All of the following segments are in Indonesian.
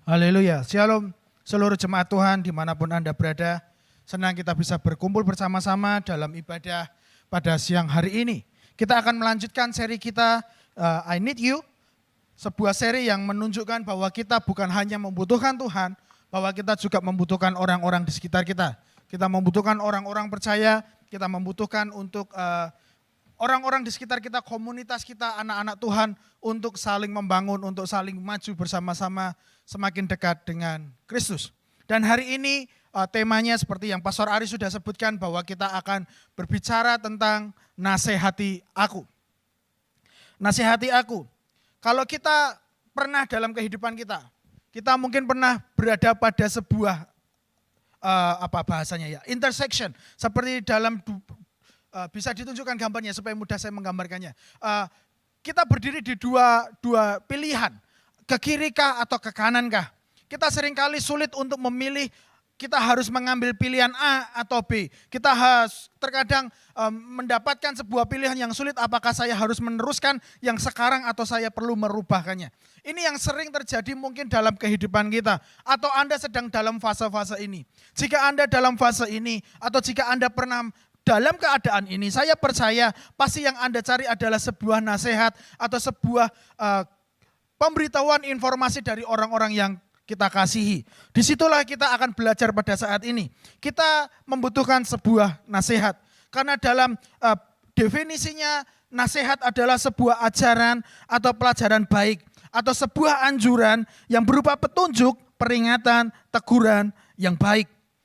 Haleluya, shalom seluruh jemaat Tuhan dimanapun Anda berada. Senang kita bisa berkumpul bersama-sama dalam ibadah pada siang hari ini. Kita akan melanjutkan seri kita I Need You. Sebuah seri yang menunjukkan bahwa kita bukan hanya membutuhkan Tuhan, bahwa kita juga membutuhkan orang-orang di sekitar kita. Kita membutuhkan orang-orang percaya, kita membutuhkan untuk orang-orang di sekitar kita, komunitas kita, anak-anak Tuhan untuk saling membangun, untuk saling maju bersama-sama semakin dekat dengan Kristus. Dan hari ini temanya seperti yang Pastor Ari sudah sebutkan bahwa kita akan berbicara tentang nasihati aku. Nasihati aku. Kalau kita pernah dalam kehidupan kita mungkin pernah berada pada sebuah intersection. Seperti dalam bisa ditunjukkan gambarnya supaya mudah saya menggambarkannya. Kita berdiri di dua pilihan, ke kiri kah atau ke kanan kah. Kita seringkali sulit untuk memilih, kita harus mengambil pilihan A atau B. Kita harus terkadang mendapatkan sebuah pilihan yang sulit, apakah saya harus meneruskan yang sekarang atau saya perlu merubahkannya. Ini yang sering terjadi mungkin dalam kehidupan kita, atau Anda sedang dalam fase-fase ini. Jika Anda dalam fase ini, atau jika Anda pernah dalam keadaan ini, saya percaya pasti yang Anda cari adalah sebuah nasihat atau sebuah pemberitahuan informasi dari orang-orang yang kita kasihi. Disitulah kita akan belajar pada saat ini. Kita membutuhkan sebuah nasihat. Karena dalam definisinya nasihat adalah sebuah ajaran atau pelajaran baik. Atau sebuah anjuran yang berupa petunjuk, peringatan, teguran yang baik.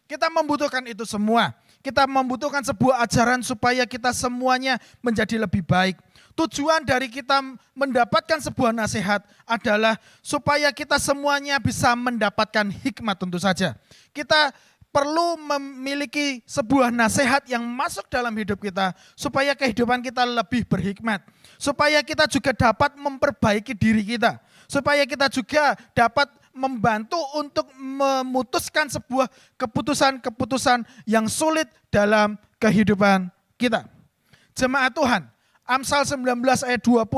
Kita membutuhkan itu semua. Kita membutuhkan sebuah ajaran supaya kita semuanya menjadi lebih baik. Tujuan dari kita mendapatkan sebuah nasihat adalah supaya kita semuanya bisa mendapatkan hikmat tentu saja. Kita perlu memiliki sebuah nasihat yang masuk dalam hidup kita supaya kehidupan kita lebih berhikmat. Supaya kita juga dapat memperbaiki diri kita. Supaya kita juga dapat membantu untuk memutuskan sebuah keputusan-keputusan yang sulit dalam kehidupan kita. Jemaat Tuhan, Amsal 19 ayat 20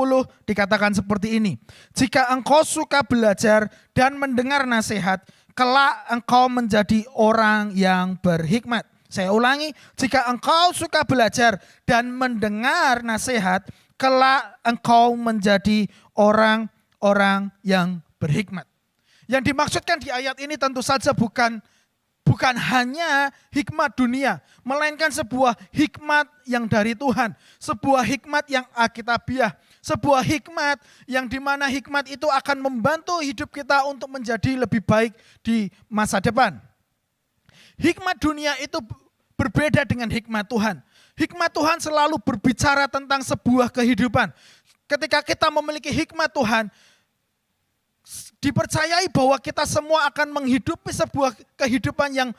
dikatakan seperti ini. Jika engkau suka belajar dan mendengar nasihat, kelak engkau menjadi orang yang berhikmat. Saya ulangi, jika engkau suka belajar dan mendengar nasihat, kelak engkau menjadi orang-orang yang berhikmat. Yang dimaksudkan di ayat ini tentu saja bukan hanya hikmat dunia, melainkan sebuah hikmat yang dari Tuhan, sebuah hikmat yang alkitabiah, sebuah hikmat yang dimana hikmat itu akan membantu hidup kita untuk menjadi lebih baik di masa depan. Hikmat dunia itu berbeda dengan hikmat Tuhan. Hikmat Tuhan selalu berbicara tentang sebuah kehidupan. Ketika kita memiliki hikmat Tuhan, dipercayai bahwa kita semua akan menghidupi sebuah kehidupan yang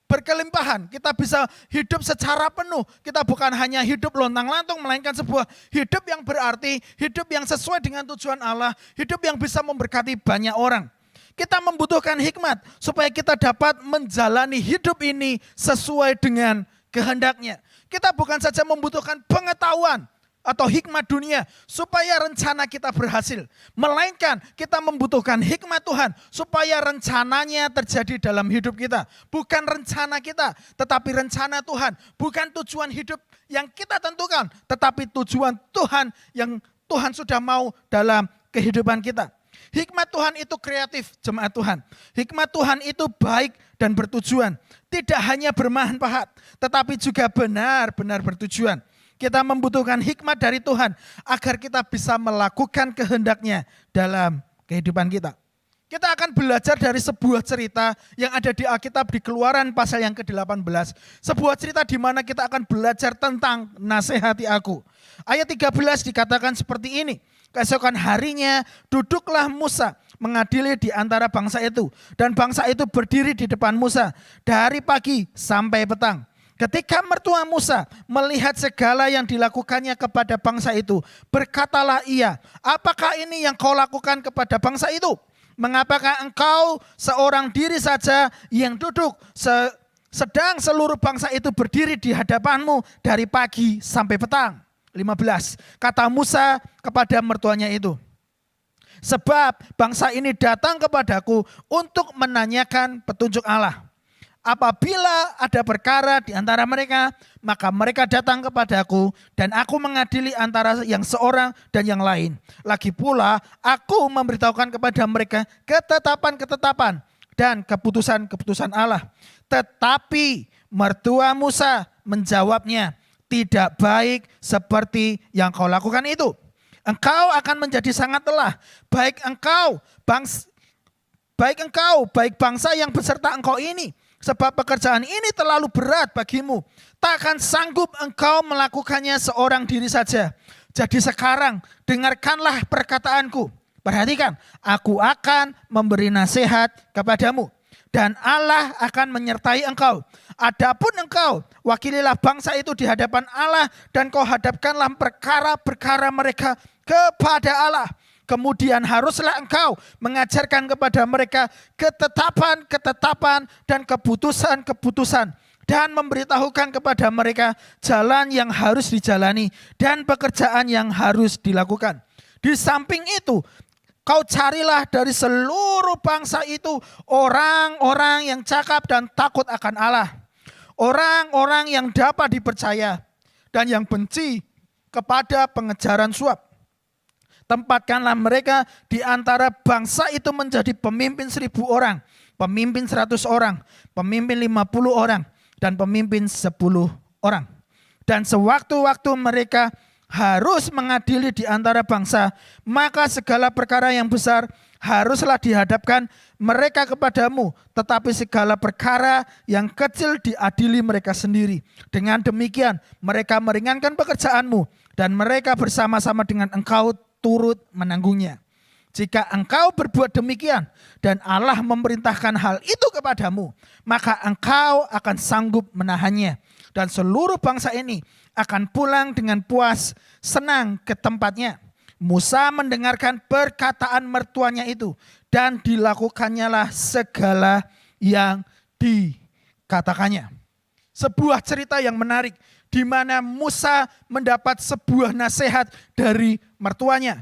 berkelimpahan. Kita bisa hidup secara penuh. Kita bukan hanya hidup lontang-lantung, melainkan sebuah hidup yang berarti, hidup yang sesuai dengan tujuan Allah, hidup yang bisa memberkati banyak orang. Kita membutuhkan hikmat supaya kita dapat menjalani hidup ini sesuai dengan kehendaknya. Kita bukan saja membutuhkan pengetahuan atau hikmat dunia supaya rencana kita berhasil. Melainkan kita membutuhkan hikmat Tuhan supaya rencananya terjadi dalam hidup kita. Bukan rencana kita, tetapi rencana Tuhan. Bukan tujuan hidup yang kita tentukan, tetapi tujuan Tuhan yang Tuhan sudah mau dalam kehidupan kita. Hikmat Tuhan itu kreatif, jemaat Tuhan. Hikmat Tuhan itu baik dan bertujuan. Tidak hanya bermanfaat, tetapi juga benar-benar bertujuan. Kita membutuhkan hikmat dari Tuhan agar kita bisa melakukan kehendaknya dalam kehidupan kita. Kita akan belajar dari sebuah cerita yang ada di Alkitab di Keluaran pasal yang ke-18. Sebuah cerita di mana kita akan belajar tentang nasihati aku. Ayat 13 dikatakan seperti ini. Keesokan harinya duduklah Musa mengadili di antara bangsa itu. Dan bangsa itu berdiri di depan Musa dari pagi sampai petang. Ketika mertua Musa melihat segala yang dilakukannya kepada bangsa itu, berkatalah ia, apakah ini yang kau lakukan kepada bangsa itu? Mengapakah engkau seorang diri saja yang duduk, sedang seluruh bangsa itu berdiri di hadapanmu dari pagi sampai petang? 15, kata Musa kepada mertuanya itu, Sebab bangsa ini datang kepadaku untuk menanyakan petunjuk Allah. Apabila ada perkara di antara mereka, maka mereka datang kepadaku dan aku mengadili antara yang seorang dan yang lain. Lagi pula aku memberitahukan kepada mereka ketetapan-ketetapan dan keputusan-keputusan Allah. Tetapi mertua Musa menjawabnya, tidak baik seperti yang kau lakukan itu. Engkau akan menjadi sangat lelah, baik bangsa yang beserta engkau ini. Sebab pekerjaan ini terlalu berat bagimu. Takkan sanggup engkau melakukannya seorang diri saja. Jadi sekarang dengarkanlah perkataanku. Perhatikan, aku akan memberi nasihat kepadamu. Dan Allah akan menyertai engkau. Adapun engkau, wakililah bangsa itu di hadapan Allah. Dan kau hadapkanlah perkara-perkara mereka kepada Allah. Kemudian haruslah engkau mengajarkan kepada mereka ketetapan-ketetapan dan keputusan-keputusan. Dan memberitahukan kepada mereka jalan yang harus dijalani dan pekerjaan yang harus dilakukan. Di samping itu, kau carilah dari seluruh bangsa itu orang-orang yang cakap dan takut akan Allah. Orang-orang yang dapat dipercaya dan yang benci kepada pengejaran suap. Tempatkanlah mereka di antara bangsa itu menjadi pemimpin 1.000 orang, pemimpin 100 orang, pemimpin 50 orang, dan pemimpin 10 orang. Dan sewaktu-waktu mereka harus mengadili di antara bangsa, maka segala perkara yang besar haruslah dihadapkan mereka kepadamu, tetapi segala perkara yang kecil diadili mereka sendiri. Dengan demikian mereka meringankan pekerjaanmu dan mereka bersama-sama dengan engkau turut menanggungnya. Jika engkau berbuat demikian dan Allah memerintahkan hal itu kepadamu, maka engkau akan sanggup menahannya. Dan seluruh bangsa ini akan pulang dengan puas, senang ke tempatnya. Musa mendengarkan perkataan mertuanya itu dan dilakukannya segala yang dikatakannya. Sebuah cerita yang menarik di mana Musa mendapat sebuah nasihat dari mertuanya.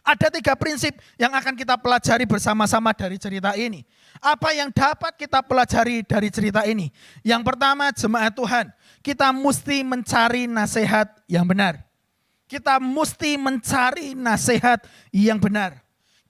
Ada 3 prinsip yang akan kita pelajari bersama-sama dari cerita ini. Apa yang dapat kita pelajari dari cerita ini? Yang pertama, jemaat Tuhan, kita mesti mencari nasihat yang benar. Kita mesti mencari nasihat yang benar.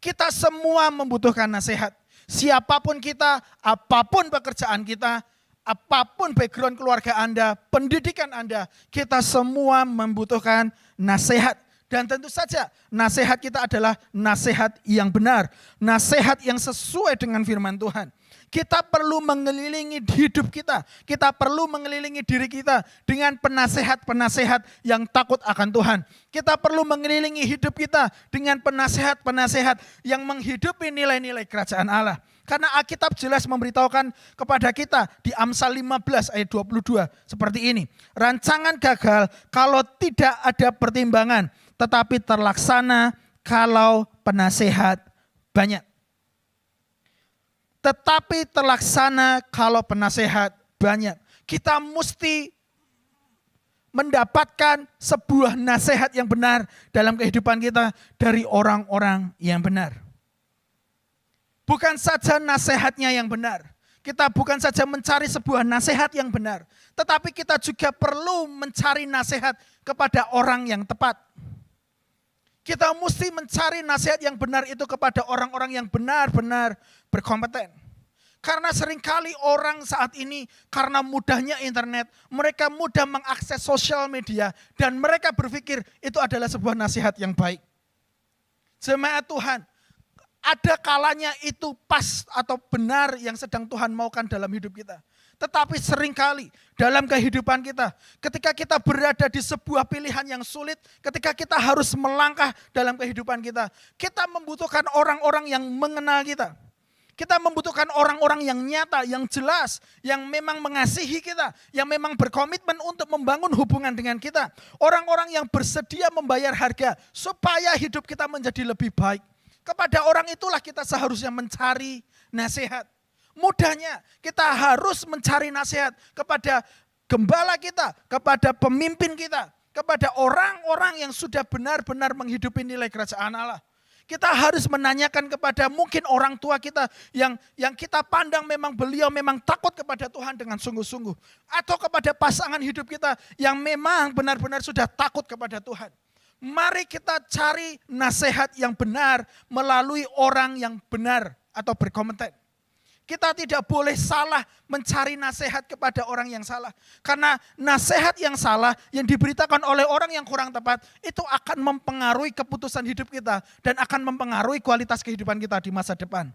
Kita semua membutuhkan nasihat. Siapapun kita, apapun pekerjaan kita, apapun background keluarga Anda, pendidikan Anda, kita semua membutuhkan nasihat. Dan tentu saja nasihat kita adalah nasihat yang benar, nasihat yang sesuai dengan firman Tuhan. Kita perlu mengelilingi hidup kita, kita perlu mengelilingi diri kita dengan penasehat-penasehat yang takut akan Tuhan. Kita perlu mengelilingi hidup kita dengan penasehat-penasehat yang menghidupi nilai-nilai kerajaan Allah. Karena Alkitab jelas memberitahukan kepada kita di Amsal 15 ayat 22 seperti ini. Rancangan gagal kalau tidak ada pertimbangan, tetapi terlaksana kalau penasehat banyak. Tetapi terlaksana kalau penasehat banyak. Kita mesti mendapatkan sebuah nasihat yang benar dalam kehidupan kita dari orang-orang yang benar. Bukan saja nasihatnya yang benar. Kita bukan saja mencari sebuah nasihat yang benar. Tetapi kita juga perlu mencari nasihat kepada orang yang tepat. Kita mesti mencari nasihat yang benar itu kepada orang-orang yang benar-benar berkompeten. Karena seringkali orang saat ini, karena mudahnya internet, mereka mudah mengakses sosial media, dan mereka berpikir itu adalah sebuah nasihat yang baik. Jemaat Tuhan, ada kalanya itu pas atau benar yang sedang Tuhan maukan dalam hidup kita. Tetapi seringkali dalam kehidupan kita, ketika kita berada di sebuah pilihan yang sulit, ketika kita harus melangkah dalam kehidupan kita, kita membutuhkan orang-orang yang mengenal kita. Kita membutuhkan orang-orang yang nyata, yang jelas, yang memang mengasihi kita, yang memang berkomitmen untuk membangun hubungan dengan kita. Orang-orang yang bersedia membayar harga supaya hidup kita menjadi lebih baik. Kepada orang itulah kita seharusnya mencari nasihat. Mudahnya kita harus mencari nasihat kepada gembala kita, kepada pemimpin kita, kepada orang-orang yang sudah benar-benar menghidupi nilai kerajaan Allah. Kita harus menanyakan kepada mungkin orang tua kita yang kita pandang memang beliau memang takut kepada Tuhan dengan sungguh-sungguh. Atau kepada pasangan hidup kita yang memang benar-benar sudah takut kepada Tuhan. Mari kita cari nasihat yang benar melalui orang yang benar atau berkompeten. Kita tidak boleh salah mencari nasihat kepada orang yang salah. Karena nasihat yang salah yang diberitakan oleh orang yang kurang tepat itu akan mempengaruhi keputusan hidup kita dan akan mempengaruhi kualitas kehidupan kita di masa depan.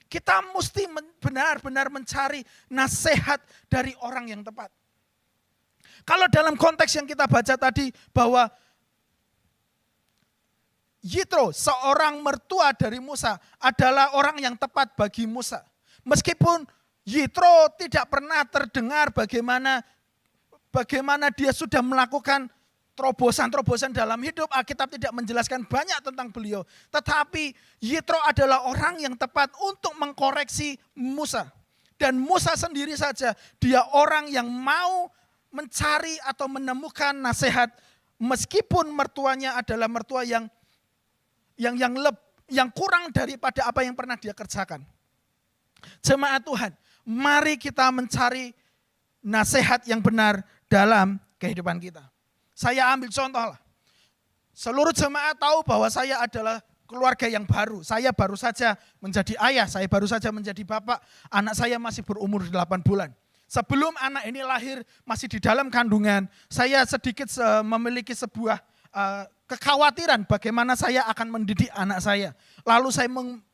Kita mesti benar-benar mencari nasihat dari orang yang tepat. Kalau dalam konteks yang kita baca tadi bahwa Yitro, seorang mertua dari Musa, adalah orang yang tepat bagi Musa. Meskipun Yitro tidak pernah terdengar bagaimana dia sudah melakukan terobosan-terobosan dalam hidup, Alkitab tidak menjelaskan banyak tentang beliau. Tetapi Yitro adalah orang yang tepat untuk mengkoreksi Musa. Dan Musa sendiri saja, dia orang yang mau mencari atau menemukan nasihat meskipun mertuanya adalah mertua yang kurang daripada apa yang pernah dia kerjakan. Jemaat Tuhan, mari kita mencari nasihat yang benar dalam kehidupan kita. Saya ambil contoh lah. Seluruh jemaat tahu bahwa saya adalah keluarga yang baru. Saya baru saja menjadi ayah, saya baru saja menjadi bapak. Anak saya masih berumur 8 bulan. Sebelum anak ini lahir, masih di dalam kandungan, saya sedikit memiliki sebuah kekhawatiran bagaimana saya akan mendidik anak saya. Lalu saya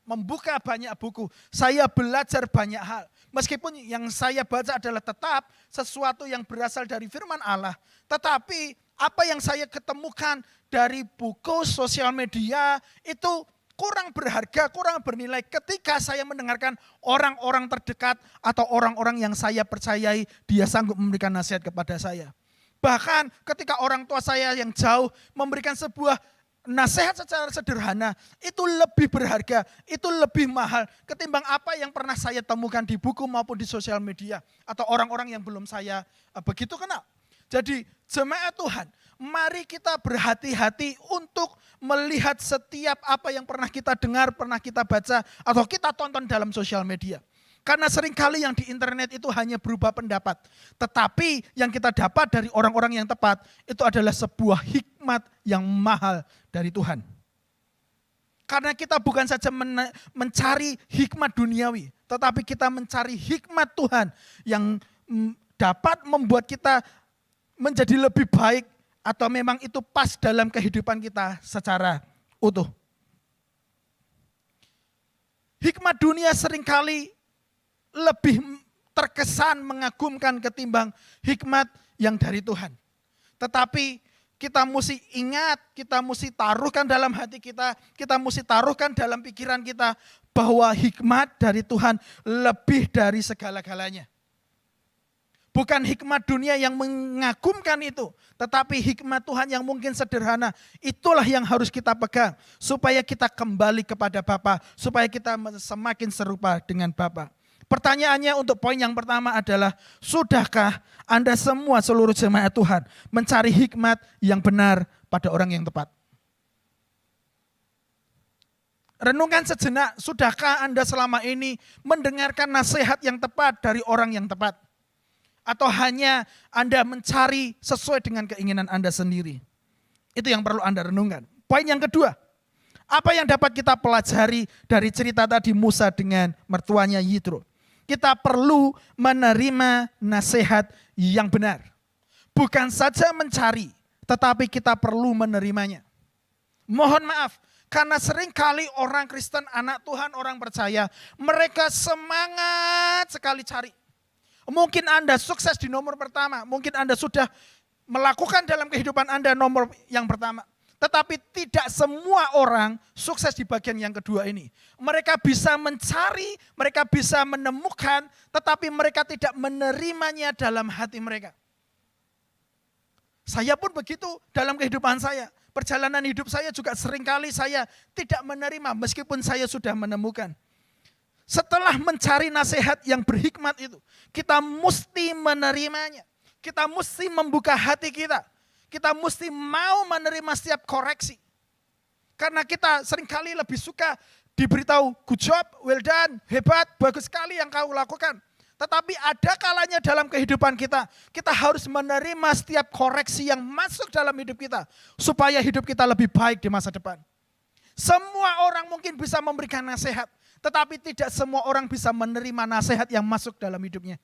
membuka banyak buku, saya belajar banyak hal. Meskipun yang saya baca adalah tetap sesuatu yang berasal dari firman Allah. Tetapi apa yang saya ketemukan dari buku sosial media itu kurang berharga, kurang bernilai ketika saya mendengarkan orang-orang terdekat atau orang-orang yang saya percayai dia sanggup memberikan nasihat kepada saya. Bahkan ketika orang tua saya yang jauh memberikan sebuah nasihat secara sederhana, itu lebih berharga, itu lebih mahal ketimbang apa yang pernah saya temukan di buku maupun di sosial media atau orang-orang yang belum saya begitu kenal. Jadi jemaat Tuhan, mari kita berhati-hati untuk melihat setiap apa yang pernah kita dengar, pernah kita baca atau kita tonton dalam sosial media. Karena seringkali yang di internet itu hanya berubah pendapat. Tetapi yang kita dapat dari orang-orang yang tepat itu adalah sebuah hikmat yang mahal dari Tuhan. Karena kita bukan saja mencari hikmat duniawi, tetapi kita mencari hikmat Tuhan yang dapat membuat kita menjadi lebih baik atau memang itu pas dalam kehidupan kita secara utuh. Hikmat dunia seringkali lebih terkesan mengagumkan ketimbang hikmat yang dari Tuhan. Tetapi kita mesti ingat, kita mesti taruhkan dalam hati kita mesti taruhkan dalam pikiran kita bahwa hikmat dari Tuhan lebih dari segala-galanya. Bukan hikmat dunia yang mengagumkan itu, tetapi hikmat Tuhan yang mungkin sederhana. Itulah yang harus kita pegang supaya kita kembali kepada Bapa, supaya kita semakin serupa dengan Bapa. Pertanyaannya untuk poin yang pertama adalah, sudahkah Anda semua seluruh jemaat Tuhan mencari hikmat yang benar pada orang yang tepat? Renungkan sejenak, sudahkah Anda selama ini mendengarkan nasihat yang tepat dari orang yang tepat? Atau hanya Anda mencari sesuai dengan keinginan Anda sendiri? Itu yang perlu Anda renungkan. Poin yang kedua, apa yang dapat kita pelajari dari cerita tadi Musa dengan mertuanya Yitro? Kita perlu menerima nasihat yang benar. Bukan saja mencari, tetapi kita perlu menerimanya. Mohon maaf, karena seringkali orang Kristen, anak Tuhan, orang percaya, mereka semangat sekali cari. Mungkin Anda sukses di nomor pertama, mungkin Anda sudah melakukan dalam kehidupan Anda nomor yang pertama. Tetapi tidak semua orang sukses di bagian yang kedua ini. Mereka bisa mencari, mereka bisa menemukan, tetapi mereka tidak menerimanya dalam hati mereka. Saya pun begitu dalam kehidupan saya. Perjalanan hidup saya juga seringkali saya tidak menerima meskipun saya sudah menemukan. Setelah mencari nasihat yang berhikmat itu, kita mesti menerimanya. Kita mesti membuka hati kita. Kita mesti mau menerima setiap koreksi. Karena kita seringkali lebih suka diberitahu, good job, well done, hebat, bagus sekali yang kau lakukan. Tetapi ada kalanya dalam kehidupan kita, kita harus menerima setiap koreksi yang masuk dalam hidup kita, supaya hidup kita lebih baik di masa depan. Semua orang mungkin bisa memberikan nasihat, tetapi tidak semua orang bisa menerima nasihat yang masuk dalam hidupnya.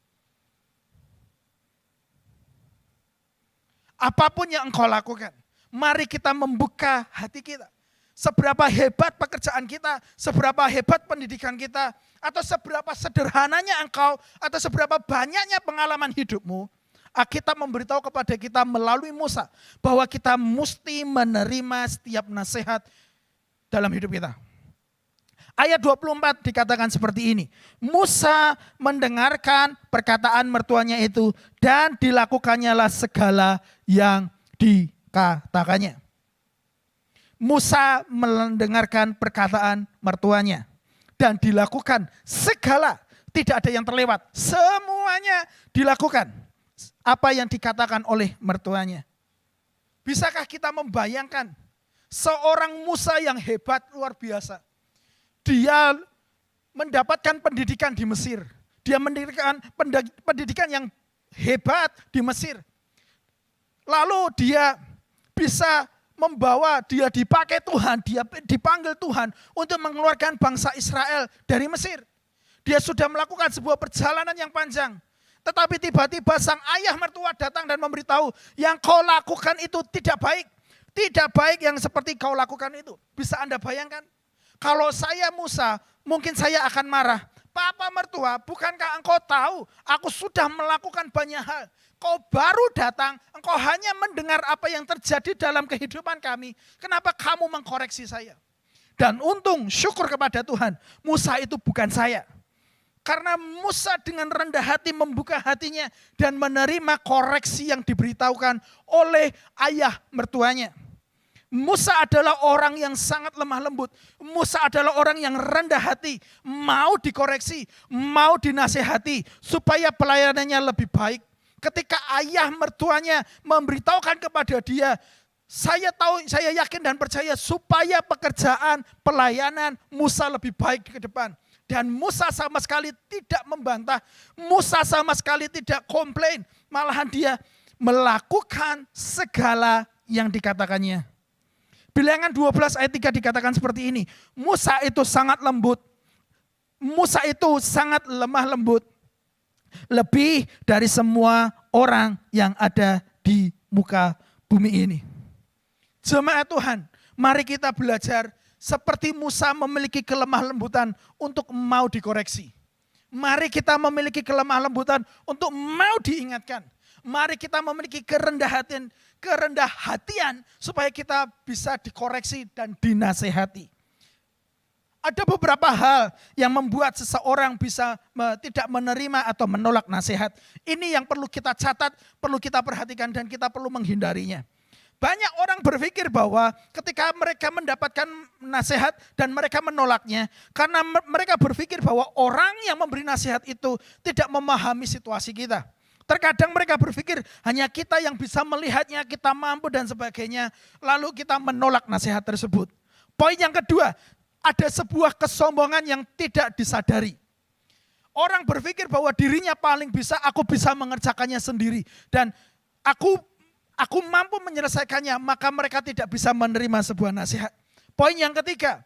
Apapun yang engkau lakukan, mari kita membuka hati kita. Seberapa hebat pekerjaan kita, seberapa hebat pendidikan kita, atau seberapa sederhananya engkau, atau seberapa banyaknya pengalaman hidupmu, Alkitab memberitahu kepada kita melalui Musa, bahwa kita mesti menerima setiap nasihat dalam hidup kita. Ayat 24 dikatakan seperti ini. Musa mendengarkan perkataan mertuanya itu dan dilakukannya segala yang dikatakannya. Musa mendengarkan perkataan mertuanya dan dilakukan segala, tidak ada yang terlewat, semuanya dilakukan apa yang dikatakan oleh mertuanya. Bisakah kita membayangkan seorang Musa yang hebat luar biasa? Dia mendapatkan pendidikan di Mesir. Dia mendapatkan pendidikan yang hebat di Mesir. Lalu dia bisa membawa, dia dipakai Tuhan, dia dipanggil Tuhan untuk mengeluarkan bangsa Israel dari Mesir. Dia sudah melakukan sebuah perjalanan yang panjang. Tetapi tiba-tiba sang ayah mertua datang dan memberitahu, yang kau lakukan itu tidak baik. Tidak baik yang seperti kau lakukan itu. Bisa Anda bayangkan? Kalau saya Musa, mungkin saya akan marah. Papa mertua, bukankah engkau tahu aku sudah melakukan banyak hal. Kau baru datang, engkau hanya mendengar apa yang terjadi dalam kehidupan kami. Kenapa kamu mengkoreksi saya? Dan untung, syukur kepada Tuhan, Musa itu bukan saya. Karena Musa dengan rendah hati membuka hatinya dan menerima koreksi yang diberitahukan oleh ayah mertuanya. Musa adalah orang yang sangat lemah lembut. Musa adalah orang yang rendah hati, mau dikoreksi, mau dinasehati supaya pelayanannya lebih baik. Ketika ayah mertuanya memberitahukan kepada dia, saya tahu, saya yakin dan percaya supaya pekerjaan pelayanan Musa lebih baik ke depan. Dan Musa sama sekali tidak membantah, Musa sama sekali tidak komplain, malahan dia melakukan segala yang dikatakannya. Bilangan 12 ayat 3 dikatakan seperti ini. Musa itu sangat lembut. Musa itu sangat lemah lembut. Lebih dari semua orang yang ada di muka bumi ini. Jemaat Tuhan, mari kita belajar seperti Musa memiliki kelemah lembutan untuk mau dikoreksi. Mari kita memiliki kelemah lembutan untuk mau diingatkan. Mari kita memiliki kerendah hatian supaya kita bisa dikoreksi dan dinasehati. Ada beberapa hal yang membuat seseorang bisa tidak menerima atau menolak nasihat. Ini yang perlu kita catat, perlu kita perhatikan dan kita perlu menghindarinya. Banyak orang berpikir bahwa ketika mereka mendapatkan nasihat dan mereka menolaknya, karena mereka berpikir bahwa orang yang memberi nasihat itu tidak memahami situasi kita. Terkadang mereka berpikir hanya kita yang bisa melihatnya, kita mampu dan sebagainya. Lalu kita menolak nasihat tersebut. Poin yang kedua, ada sebuah kesombongan yang tidak disadari. Orang berpikir bahwa dirinya paling bisa, aku bisa mengerjakannya sendiri. Dan aku mampu menyelesaikannya, maka mereka tidak bisa menerima sebuah nasihat. Poin yang ketiga,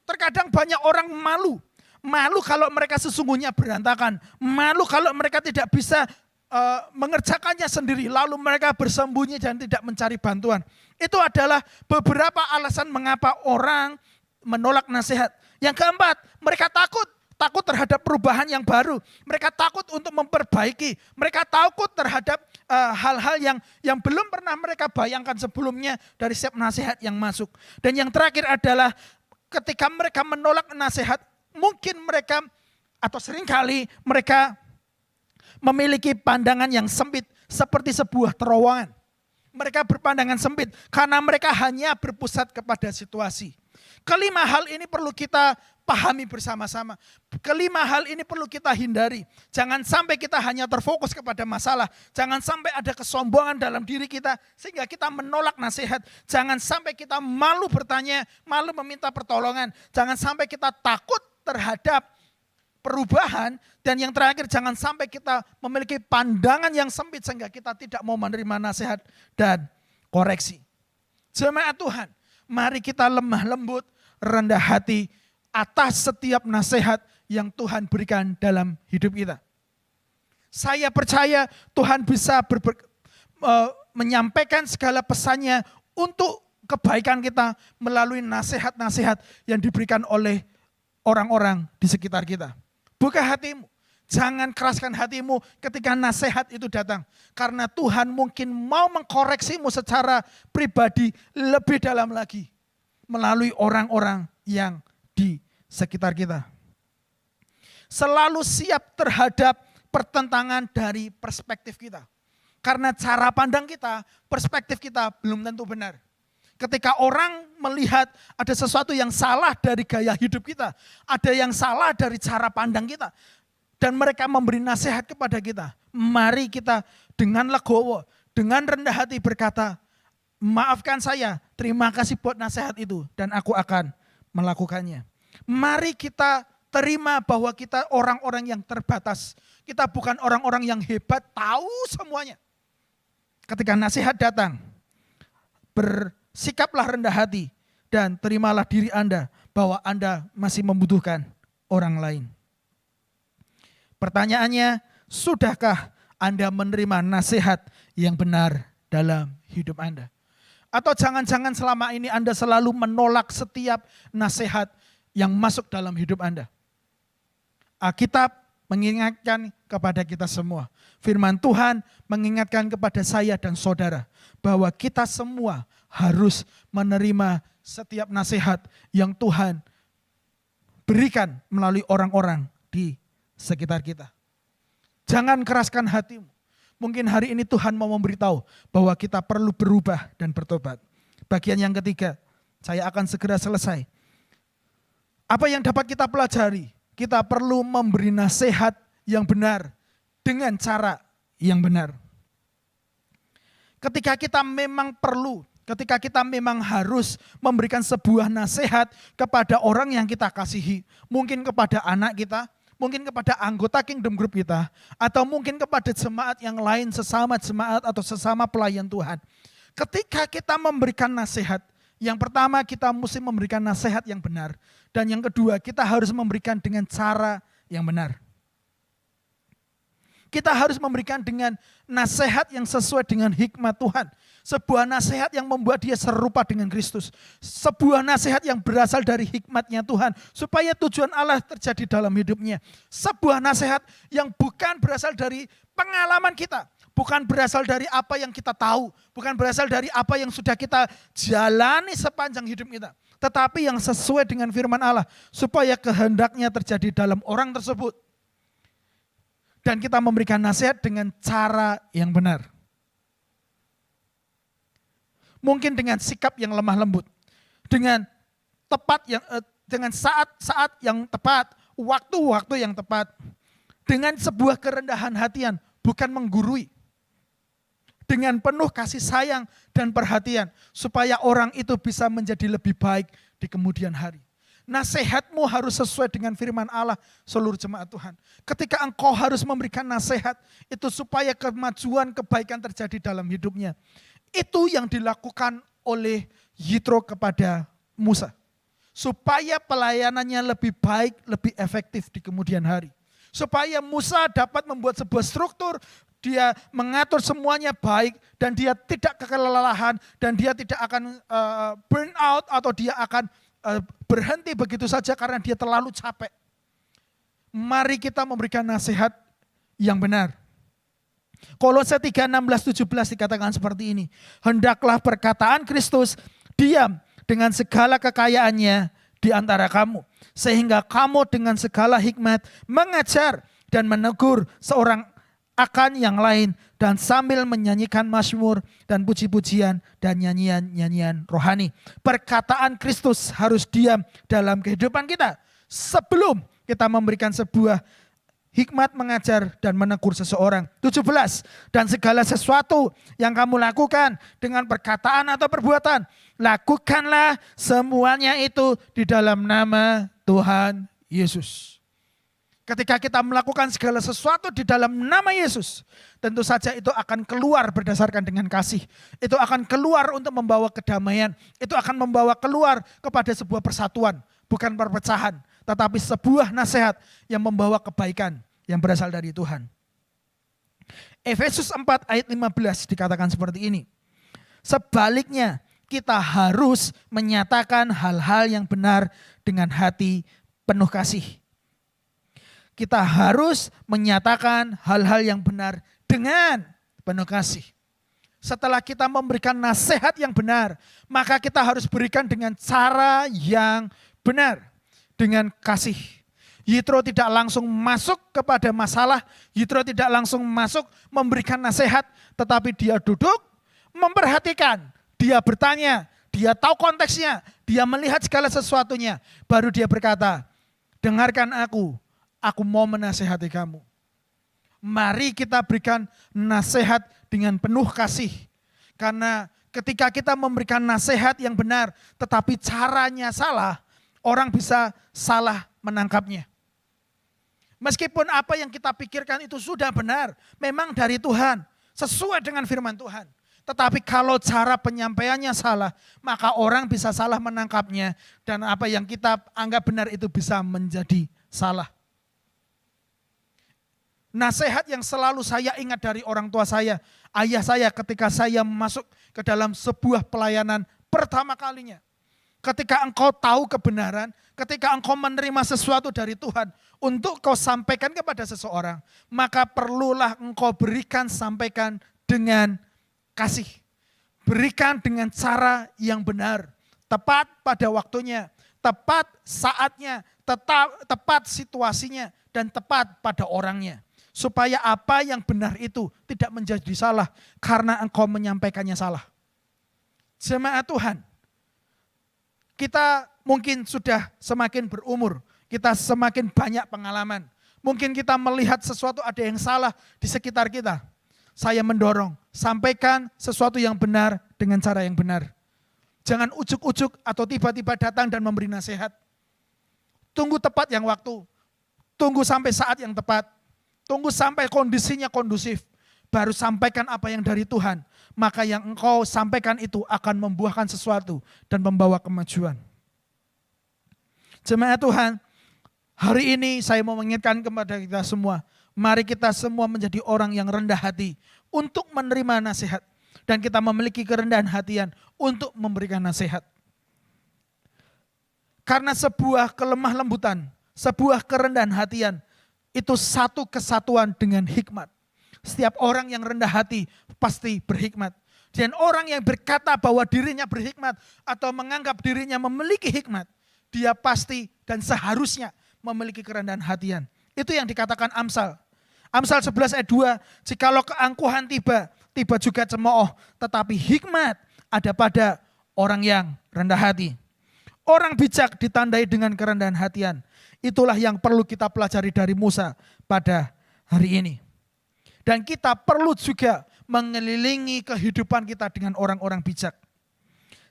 terkadang banyak orang malu. Malu kalau mereka sesungguhnya berantakan. Malu kalau mereka tidak bisa mengerjakannya sendiri. Lalu mereka bersembunyi dan tidak mencari bantuan. Itu adalah beberapa alasan mengapa orang menolak nasihat. Yang keempat, mereka takut. Takut terhadap perubahan yang baru. Mereka takut untuk memperbaiki. Mereka takut terhadap hal-hal yang belum pernah mereka bayangkan sebelumnya dari setiap nasihat yang masuk. Dan yang terakhir adalah ketika mereka menolak nasihat, mungkin mereka atau seringkali mereka memiliki pandangan yang sempit seperti sebuah terowongan. Mereka berpandangan sempit karena mereka hanya berpusat kepada situasi. Kelima hal ini perlu kita pahami bersama-sama. Kelima hal ini perlu kita hindari. Jangan sampai kita hanya terfokus kepada masalah. Jangan sampai ada kesombongan dalam diri kita sehingga kita menolak nasihat. Jangan sampai kita malu bertanya, malu meminta pertolongan. Jangan sampai kita takut terhadap perubahan. Dan yang terakhir, jangan sampai kita memiliki pandangan yang sempit sehingga kita tidak mau menerima nasihat dan koreksi. Jemaat Tuhan, mari kita lemah lembut, rendah hati atas setiap nasihat yang Tuhan berikan dalam hidup kita. Saya percaya Tuhan bisa menyampaikan segala pesannya untuk kebaikan kita melalui nasihat-nasihat yang diberikan oleh orang-orang di sekitar kita. Buka hatimu, jangan keraskan hatimu ketika nasihat itu datang. Karena Tuhan mungkin mau mengkoreksimu secara pribadi lebih dalam lagi melalui orang-orang yang di sekitar kita. Selalu siap terhadap pertentangan dari perspektif kita. Karena cara pandang kita, perspektif kita belum tentu benar. Ketika orang melihat ada sesuatu yang salah dari gaya hidup kita, ada yang salah dari cara pandang kita, dan mereka memberi nasihat kepada kita, mari kita dengan legowo, dengan rendah hati berkata, maafkan saya, terima kasih buat nasihat itu, dan aku akan melakukannya. Mari kita terima bahwa kita orang-orang yang terbatas. Kita bukan orang-orang yang hebat, tahu semuanya. Ketika nasihat datang, bersikaplah rendah hati dan terimalah diri Anda bahwa Anda masih membutuhkan orang lain. Pertanyaannya, sudahkah Anda menerima nasihat yang benar dalam hidup Anda? Atau jangan-jangan selama ini Anda selalu menolak setiap nasihat yang masuk dalam hidup Anda. Alkitab mengingatkan kepada kita semua. Firman Tuhan mengingatkan kepada saya dan saudara bahwa kita semua harus menerima setiap nasihat yang Tuhan berikan melalui orang-orang di sekitar kita. Jangan keraskan hatimu. Mungkin hari ini Tuhan mau memberitahu bahwa kita perlu berubah dan bertobat. Bagian yang ketiga, saya akan segera selesai. Apa yang dapat kita pelajari? Kita perlu memberi nasihat yang benar dengan cara yang benar. Ketika kita memang perlu, ketika kita memang harus memberikan sebuah nasihat kepada orang yang kita kasihi, mungkin kepada anak kita, mungkin kepada anggota Kingdom Group kita, atau mungkin kepada jemaat yang lain, sesama jemaat atau sesama pelayan Tuhan. Ketika kita memberikan nasihat, yang pertama kita mesti memberikan nasihat yang benar. Dan yang kedua kita harus memberikan dengan cara yang benar. Kita harus memberikan dengan nasihat yang sesuai dengan hikmat Tuhan. Sebuah nasihat yang membuat dia serupa dengan Kristus. Sebuah nasihat yang berasal dari hikmatnya Tuhan. Supaya tujuan Allah terjadi dalam hidupnya. Sebuah nasihat yang bukan berasal dari pengalaman kita. Bukan berasal dari apa yang kita tahu. Bukan berasal dari apa yang sudah kita jalani sepanjang hidup kita. Tetapi yang sesuai dengan firman Allah. Supaya kehendaknya terjadi dalam orang tersebut. Dan kita memberikan nasihat dengan cara yang benar. Mungkin dengan sikap yang lemah lembut. Dengan dengan saat-saat yang tepat. Waktu-waktu yang tepat. Dengan sebuah kerendahan hatian. Bukan menggurui. Dengan penuh kasih sayang dan perhatian. Supaya orang itu bisa menjadi lebih baik di kemudian hari. Nasihatmu harus sesuai dengan firman Allah seluruh jemaat Tuhan. Ketika engkau harus memberikan nasihat, itu supaya kemajuan kebaikan terjadi dalam hidupnya. Itu yang dilakukan oleh Yitro kepada Musa. Supaya pelayanannya lebih baik, lebih efektif di kemudian hari. Supaya Musa dapat membuat sebuah struktur, dia mengatur semuanya baik dan dia tidak kelelahan dan dia tidak akan burn out atau dia akan berhenti begitu saja karena dia terlalu capek. Mari kita memberikan nasihat yang benar. Kolose 3, 16, 17 dikatakan seperti ini. Hendaklah perkataan Kristus diam dengan segala kekayaannya di antara kamu. Sehingga kamu dengan segala hikmat mengajar dan menegur seorang akan yang lain dan sambil menyanyikan mazmur dan puji-pujian dan nyanyian-nyanyian rohani. Perkataan Kristus harus diam dalam kehidupan kita. sebelum kita memberikan sebuah hikmat mengajar dan menegur seseorang. 17. Dan segala sesuatu yang kamu lakukan dengan perkataan atau perbuatan, lakukanlah semuanya itu di dalam nama Tuhan Yesus. Ketika kita melakukan segala sesuatu di dalam nama Yesus, tentu saja itu akan keluar berdasarkan dengan kasih. Itu akan keluar untuk membawa kedamaian. Itu akan membawa keluar kepada sebuah persatuan, bukan perpecahan, tetapi sebuah nasihat yang membawa kebaikan yang berasal dari Tuhan. Efesus 4 ayat 15 dikatakan seperti ini. Sebaliknya, kita harus menyatakan hal-hal yang benar dengan hati penuh kasih. Kita harus menyatakan hal-hal yang benar dengan penuh kasih. Setelah kita memberikan nasihat yang benar, maka kita harus berikan dengan cara yang benar, dengan kasih. Yitro tidak langsung masuk kepada masalah, Yitro tidak langsung masuk memberikan nasihat, tetapi dia duduk, memperhatikan, dia bertanya, dia tahu konteksnya, dia melihat segala sesuatunya, baru dia berkata, dengarkan aku mau menasehati kamu. Mari kita berikan nasihat dengan penuh kasih. Karena ketika kita memberikan nasihat yang benar, tetapi caranya salah, orang bisa salah menangkapnya. Meskipun apa yang kita pikirkan itu sudah benar, memang dari Tuhan, sesuai dengan firman Tuhan. Tetapi kalau cara penyampaiannya salah, maka orang bisa salah menangkapnya. Dan apa yang kita anggap benar itu bisa menjadi salah. Nasihat yang selalu saya ingat dari orang tua saya, ayah saya ketika saya masuk ke dalam sebuah pelayanan pertama kalinya. Ketika engkau tahu kebenaran, ketika engkau menerima sesuatu dari Tuhan untuk kau sampaikan kepada seseorang, maka perlulah engkau sampaikan dengan kasih. Berikan dengan cara yang benar, tepat pada waktunya, tepat saatnya, tepat situasinya, dan tepat pada orangnya. Supaya apa yang benar itu tidak menjadi salah karena engkau menyampaikannya salah. Jemaat Tuhan, kita mungkin sudah semakin berumur, kita semakin banyak pengalaman. Mungkin kita melihat sesuatu ada yang salah di sekitar kita. Saya mendorong, sampaikan sesuatu yang benar dengan cara yang benar. Jangan ujuk-ujuk atau tiba-tiba datang dan memberi nasihat. Tunggu tepat yang waktu, tunggu sampai saat yang tepat. Tunggu sampai kondisinya kondusif, baru sampaikan apa yang dari Tuhan. Maka yang engkau sampaikan itu akan membuahkan sesuatu dan membawa kemajuan. Jemaat Tuhan, hari ini saya mau mengingatkan kepada kita semua, mari kita semua menjadi orang yang rendah hati untuk menerima nasihat. Dan kita memiliki kerendahan hatian untuk memberikan nasihat. Karena sebuah kelemah lembutan, sebuah kerendahan hatian, itu satu kesatuan dengan hikmat. Setiap orang yang rendah hati pasti berhikmat. Dan orang yang berkata bahwa dirinya berhikmat atau menganggap dirinya memiliki hikmat, dia pasti dan seharusnya memiliki kerendahan hatian. Itu yang dikatakan Amsal. Amsal 11 ayat 2, jikalau keangkuhan tiba juga cemooh, tetapi hikmat ada pada orang yang rendah hati. Orang bijak ditandai dengan kerendahan hatian. Itulah yang perlu kita pelajari dari Musa pada hari ini. Dan kita perlu juga mengelilingi kehidupan kita dengan orang-orang bijak.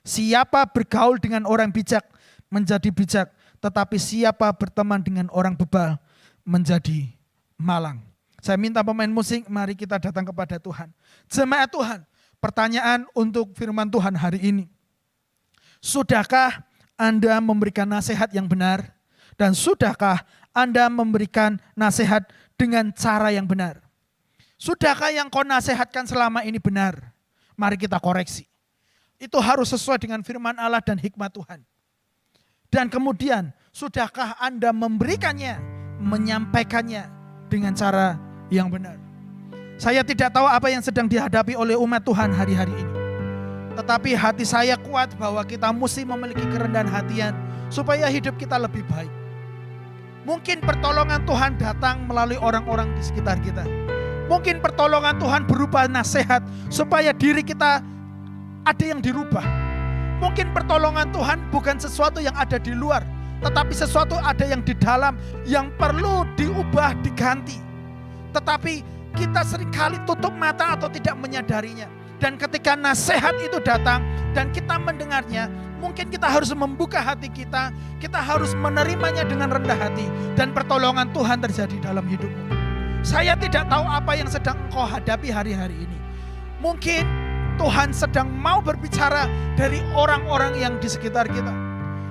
Siapa bergaul dengan orang bijak menjadi bijak, tetapi siapa berteman dengan orang bebal menjadi malang. Saya minta pemain musik, mari kita datang kepada Tuhan. Jemaat Tuhan, pertanyaan untuk firman Tuhan hari ini. Sudahkah Anda memberikan nasihat yang benar? Dan sudahkah Anda memberikan nasihat dengan cara yang benar? Sudahkah yang kau nasihatkan selama ini benar? Mari kita koreksi. Itu harus sesuai dengan firman Allah dan hikmat Tuhan. Dan kemudian, sudahkah Anda memberikannya, menyampaikannya dengan cara yang benar? Saya tidak tahu apa yang sedang dihadapi oleh umat Tuhan hari-hari ini. Tetapi hati saya kuat bahwa kita mesti memiliki kerendahan hatian supaya hidup kita lebih baik. Mungkin pertolongan Tuhan datang melalui orang-orang di sekitar kita. Mungkin pertolongan Tuhan berupa nasihat supaya diri kita ada yang dirubah. Mungkin pertolongan Tuhan bukan sesuatu yang ada di luar, tetapi sesuatu ada yang di dalam yang perlu diubah, diganti. Tetapi kita seringkali tutup mata atau tidak menyadarinya. Dan ketika nasihat itu datang dan kita mendengarnya, mungkin kita harus membuka hati kita harus menerimanya dengan rendah hati, dan pertolongan Tuhan terjadi dalam hidupmu. Saya tidak tahu apa yang sedang engkau hadapi hari-hari ini. Mungkin Tuhan sedang mau berbicara dari orang-orang yang di sekitar kita.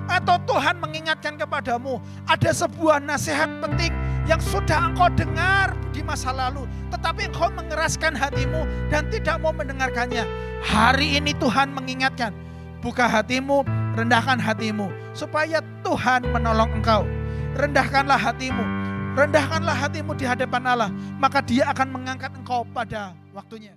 Atau Tuhan mengingatkan kepadamu ada sebuah nasihat penting yang sudah engkau dengar di masa lalu, tetapi engkau mengeraskan hatimu dan tidak mau mendengarkannya. Hari ini Tuhan mengingatkan, buka hatimu, rendahkan hatimu, supaya Tuhan menolong engkau. Rendahkanlah hatimu di hadapan Allah, maka Dia akan mengangkat engkau pada waktunya.